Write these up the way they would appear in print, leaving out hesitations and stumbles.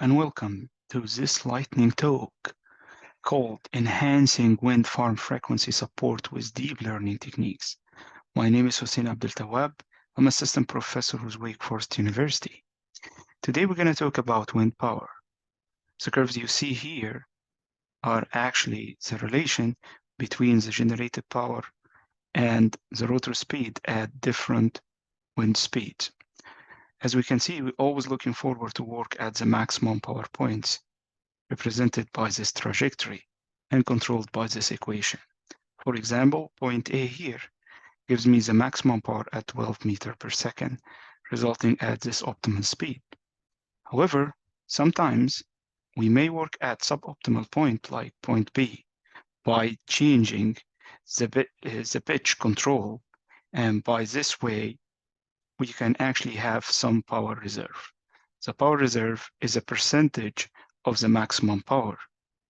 And welcome to this lightning talk called Enhancing Wind Farm Frequency Support with Deep Learning Techniques. My name is Hussein Abdel Tawab. I'm assistant professor with Wake Forest University. Today we're going to talk about wind power. The curves you see here are actually the relation between the generated power and the rotor speed at different wind speeds. As we can see, we're always looking forward to work at the maximum power points, represented by this trajectory and controlled by this equation. For example, point A here gives me the maximum power at 12 meters per second, resulting at this optimal speed. However, sometimes we may work at suboptimal point like point B by changing the pitch control, and by this way, we can actually have some power reserve. The power reserve is a percentage of the maximum power,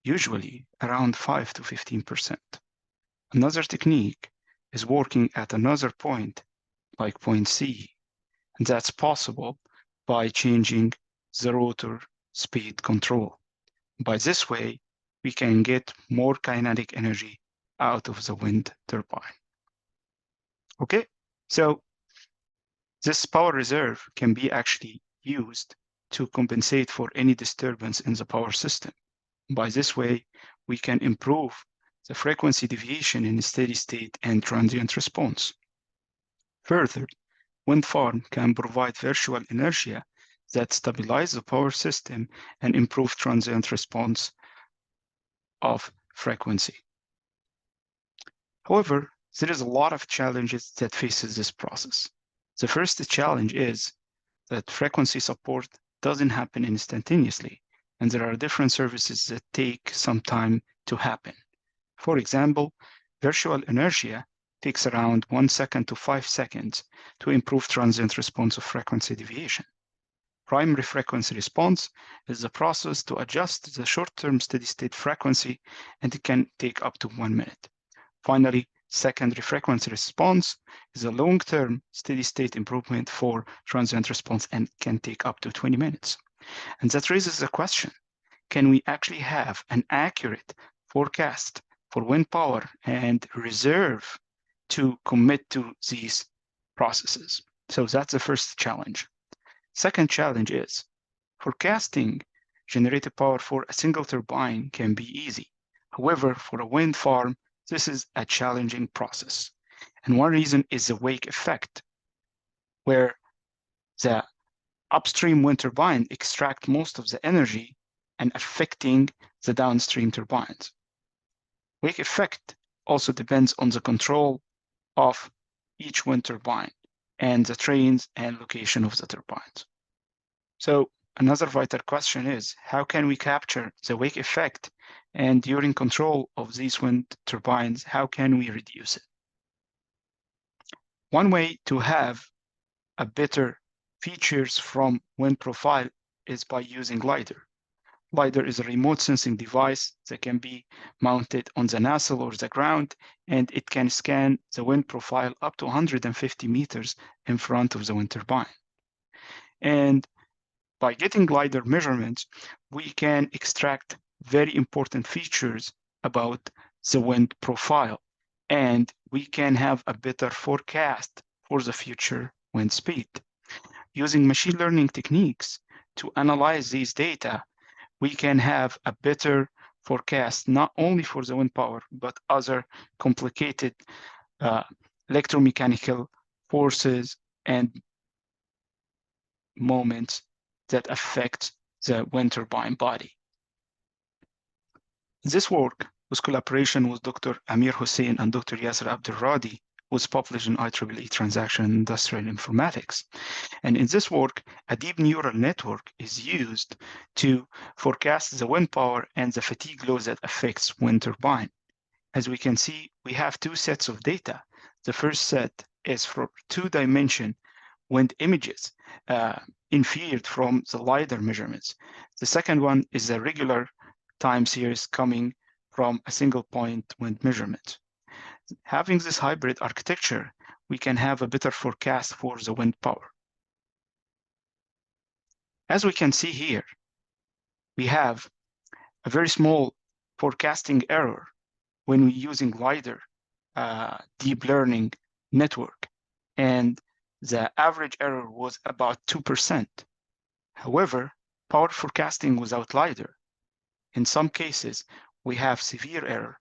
usually around 5 to 15%. Another technique is working at another point, like point C, and that's possible by changing the rotor speed control. By this way, we can get more kinetic energy out of the wind turbine. Okay, so this power reserve can be actually used to compensate for any disturbance in the power system. By this way, we can improve the frequency deviation in steady state and transient response. Further, wind farm can provide virtual inertia that stabilize the power system and improve transient response of frequency. However, there is a lot of challenges that faces this process. The first challenge is that frequency support doesn't happen instantaneously, and there are different services that take some time to happen. For example, virtual inertia takes around 1 second to 5 seconds to improve transient response of frequency deviation. Primary frequency response is the process to adjust the short-term steady-state frequency, and it can take up to 1 minute. Finally, secondary frequency response is a long-term steady-state improvement for transient response and can take up to 20 minutes. And that raises the question, can we actually have an accurate forecast for wind power and reserve to commit to these processes? So that's the first challenge. Second challenge is forecasting generated power for a single turbine can be easy. However, for a wind farm, this is a challenging process. And one reason is the wake effect, where the upstream wind turbine extract most of the energy and affecting the downstream turbines. Wake effect also depends on the control of each wind turbine and the trains and location of the turbines. So another vital question is, how can we capture the wake effect? And during control of these wind turbines, how can we reduce it? One way to have a better features from wind profile is by using LiDAR. LiDAR is a remote sensing device that can be mounted on the nacelle or the ground, and it can scan the wind profile up to 150 meters in front of the wind turbine. And by getting LiDAR measurements, we can extract very important features about the wind profile, and we can have a better forecast for the future wind speed. Using machine learning techniques to analyze these data, we can have a better forecast, not only for the wind power, but other complicated electromechanical forces and moments that affect the wind turbine body. This work was collaboration with Dr. Amir Hussain and Dr. Yasser Abdelradi, was published in IEEE Transaction Industrial Informatics. And in this work, a deep neural network is used to forecast the wind power and the fatigue load that affects wind turbine. As we can see, we have two sets of data. The first set is for two-dimension wind images inferred from the LiDAR measurements. The second one is a regular time series coming from a single point wind measurement. Having this hybrid architecture, we can have a better forecast for the wind power. As we can see here, we have a very small forecasting error when we're using LiDAR deep learning network, and the average error was about 2%. However, power forecasting without LiDAR, in some cases, we have severe error.